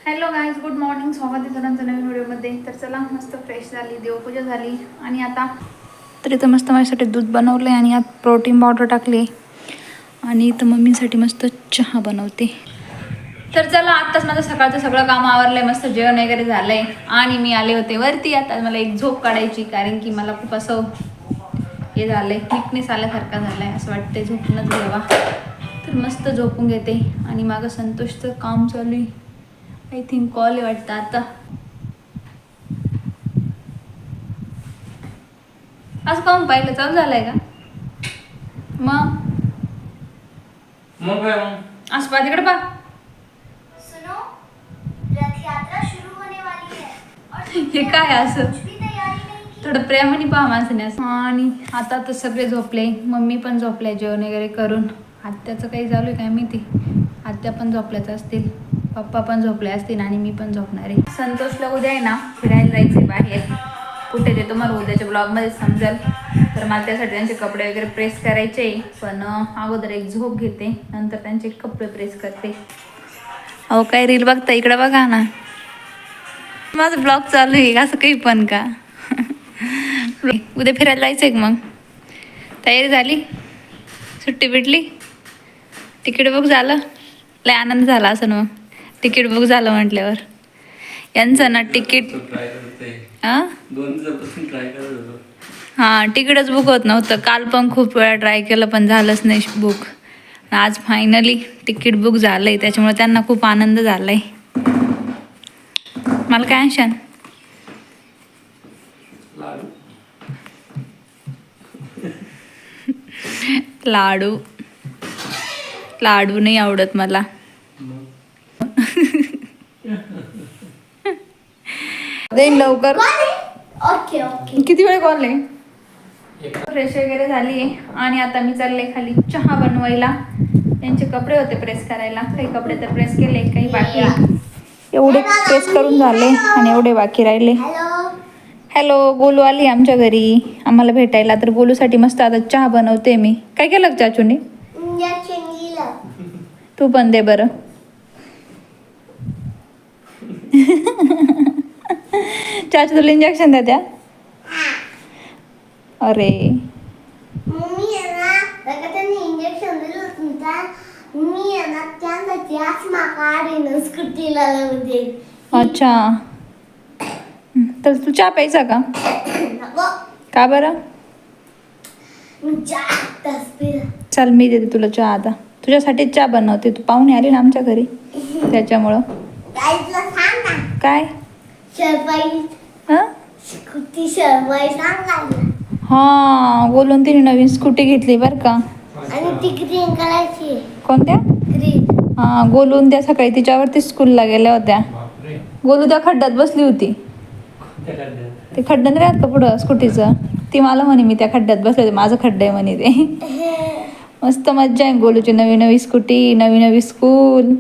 Hello guys, good morning. स्वागत आहे तुमचं नवीन व्हिडिओमध्ये. तर चला, मस्त फ्रेश झाली, देवपूजा झाली आणि आता तर इथं मस्त माझ्यासाठी दूध बनवलं आहे आणि यात प्रोटीन पावडर टाकली आणि इथं मम्मीसाठी मस्त चहा बनवते. तर चला, आत्ताच माझं सकाळचं सगळं काम आवरलं आहे, मस्त जेवण वगैरे झालं आहे आणि मी आले होते वरती. आता मला एक झोप काढायची, कारण की मला खूप असं हे झालं आहे, विकनेस आल्यासारखं झालं आहे, असं वाटतं झोपूनच घ्यावा. तर मस्त झोपून घेते आणि माझं संतोषचं काम चालू आहे. आय थिंक कॉल आहे वाटतं आता. असं काऊन पाहिलं, चालू झालंय का? मग काय असं पा तिकडे पा. सुनो, रथ यात्रा शुरू होने वाली है और हे काय असं कुछ भी तैयारी नहीं की। थोडं प्रेमाने पहा माणसाने असं. आणि आता तर सगळे झोपले, मम्मी पण झोपले जेवण वगैरे करून. आत्याचं काही चालू आहे काय माहिती, आत्या पण झोपल्याच असतील, पप्पा पण झोपले असतील आणि मी पण झोपणार आहे. संतोषला उद्या आहे ना फिरायला जायचं बाहेर. कुठे ते तुम्हाला उद्याच्या ब्लॉगमध्ये समजेल. तर मला त्यासाठी त्यांचे कपडे वगैरे प्रेस करायचे, पण अगोदर एक झोप घेते, नंतर त्यांचे कपडे प्रेस करते. अहो काय रील बघता, इकडं बघा ना, माझं ब्लॉग चालू आहे असं काही पण का. उद्या फिरायला जायचं आहे मग, तयारी झाली, सुट्टी भेटली, तिकीट बुक झालं, लय आनंद झाला असं मग तिकीट बुक झालं म्हटल्यावर. यांचं ना तिकीट हां 2 दिवसापासून ट्राय करत होतो. हां तिकीटच बुक होत नव्हतं. काल पण खूप वेळा ट्राय केलं पण झालंच नाही बुक. आज फायनली तिकीट बुक झालं आहे, त्याच्यामुळे त्यांना खूप आनंद झाला आहे. मला काय आणशान? लाडू लाडू नाही आवडत मला. देईन लवकर. Okay okay. किती वेळ कॉल आहे? फ्रेश वगैरे झाली आहे आणि आता मी चालले खाली चहा बनवायला. त्यांचे कपडे होते प्रेस करायला, काही कपडे तर प्रेस केले, काही बाकी आहे. एवढे प्रेस करून झाले आणि एवढे बाकी राहिले. हेलो। हॅलो, गोलू आली आमच्या घरी आम्हाला भेटायला. तर गोलूसाठी मस्त आता चहा बनवते मी. काय केलं चाचूने? इंजेक्शन दिलं। तू पण दे बरं. चाचू तुला इंजेक्शन द्या त्या. अरे मम्मी आहे ना, त्याला त्यांनी इंजेक्शन दिलं होतं ना, मी आहे ना त्यांसाठी आसमा काढीन स्कूटीला लावून देईन. अच्छा, तर तू चहा प्यायचा का? नको, का बरं? मी जास्तच पिलं. चल मी देते तुला चहा आता. तुझ्यासाठी चहा बनवते, तू पाहुणे आली ना आमच्या घरी त्याच्यामुळं. गाईतला सांग ना, काय? शरबाई हां स्कूटी शरबाई सांगायला. हां, बोलून तिने नवीन स्कूटी घेतली बरं का. आणि ती ग्रीन कलरची आहे. कोणत्या? ग्रीन. हां, गोलून त्या सकाळी तिच्यावरती स्कूलला गेल्या होत्या. गोलू त्या खड्ड्यात बसली होती. ते खड्डा नाही राहत का पुढं स्कूटीचं, ती मला म्हणे मी त्या खड्ड्यात बसले होते, माझं खड्डा आहे म्हणे ते. मस्त मज्जा आहे गोलूची. नवी नवी स्कूटी, नवी नवी स्कूल.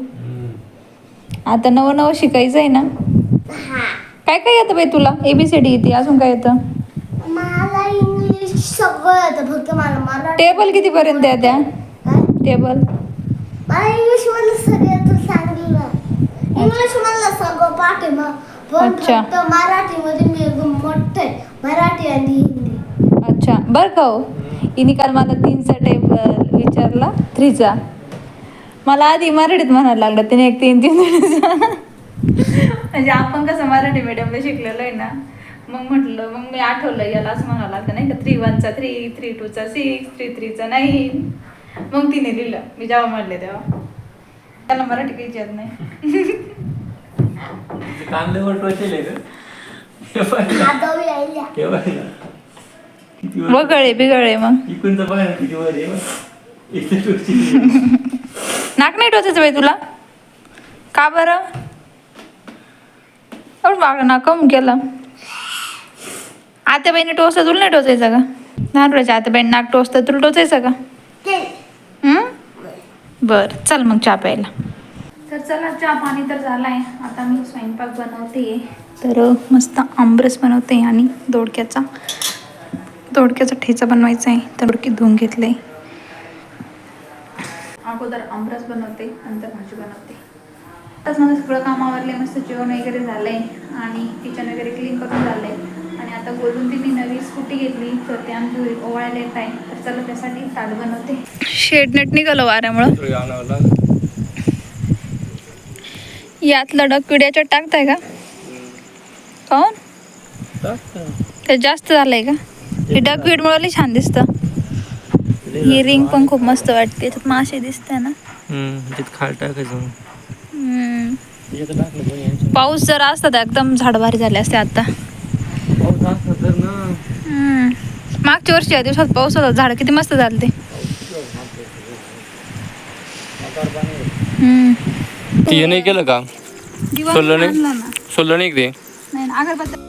आता नवं नवं शिकायचं आहे ना. काय काय येतं बाई तुला? ABCD येते, अजून काय येतं? मला इंग्लिश सगळं येतं, फक्त मला मराठी. टेबल कितीपर्यंत आहे त्या? काय? टेबल मला इंग्लिश मधलं सगळं तू सांगितलं. इंग्लिश मधलं सगळं पाठ आहे मग, पण अच्छा. फक्त मराठीमध्ये मी एकदम मोठं आहे. मराठी आणि हिंदी. अच्छा, बरं का हो, हिने काल मला 3चा टेबल विचारला, 3चा. मला आधी मराठीत म्हणायला लागलं तिने, एक 3 म्हणजे आपण कसं मराठी मीडियमला शिकलेलो आहे ना. मग म्हटलं, मग मी आठवलं याला असं म्हणावं लागतं नाही का, 3-1चा 3, 3-2चा 6, 3-3चा 9. मग तिने लिहिलं, मी जेव्हा म्हणले तेव्हा. त्याला मराठी काहीच येत नाही. कांदे टोचेल आहे का? आदवी आईल्या. वगळे बिगळे मग इकडून तर बघा ना किती वर आहे. इथे टोचेल. नाक नाही टोचायचं बाई तुला? का बरं? एवढं मागं नाक कम केलं. आत्याबाईने टोचतं, तुला नाही टोचायचं का? नानपुराच्या आत्याबाईने नाक टोचतं, तुला टोचायचं का? बरं, चल मग चहा प्यायला. तर चला, चहा पाणी तर झाला आहे. आता मी स्वयंपाक बनवते. तर मस्त आमरस बनवते आणि दोडक्याचा ठेचा बनवायचा आहे. तर दोडके धुवून घेतले. अगोदर आमरस बनवते, नंतर भाजी बनवते. आताच माझं सगळं काम आवरले, मस्त जेवण वगैरे झालंय आणि किचन वगैरे क्लीन करून झालंय. आणि आता बोलून तिने नवी स्कूटी घेतली तर ते आमच्या घरी ओवाळायला येत आहे. तर चला त्यासाठी ताट बनवते. शेड नेट निघालं वाऱ्यामुळं. यातला डग पिढ्याच्या टाकताय का? काऊन? ते जास्त झालंय का? हे डग पीड मुळे छान दिसतं. ही रिंग पण खूप मस्त वाटते. त्याच्यात मासे दिसते ना. खाल टाकायचं. पाऊस जर असता तर एकदम झाडभारी झाले असते आता. पाऊस असला तर ना. मागच्या वर्षी या दिवसात पाऊस होता, झाड किती मस्त झाले ते. ते नाही केलं का? सोडलं नाही? सोडलं नाही ते? नाही, अगरबत्ती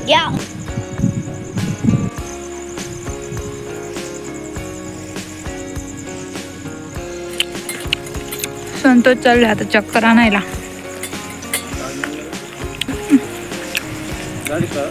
या संतोष चालले आता चक्कर आणायला. गाडी का?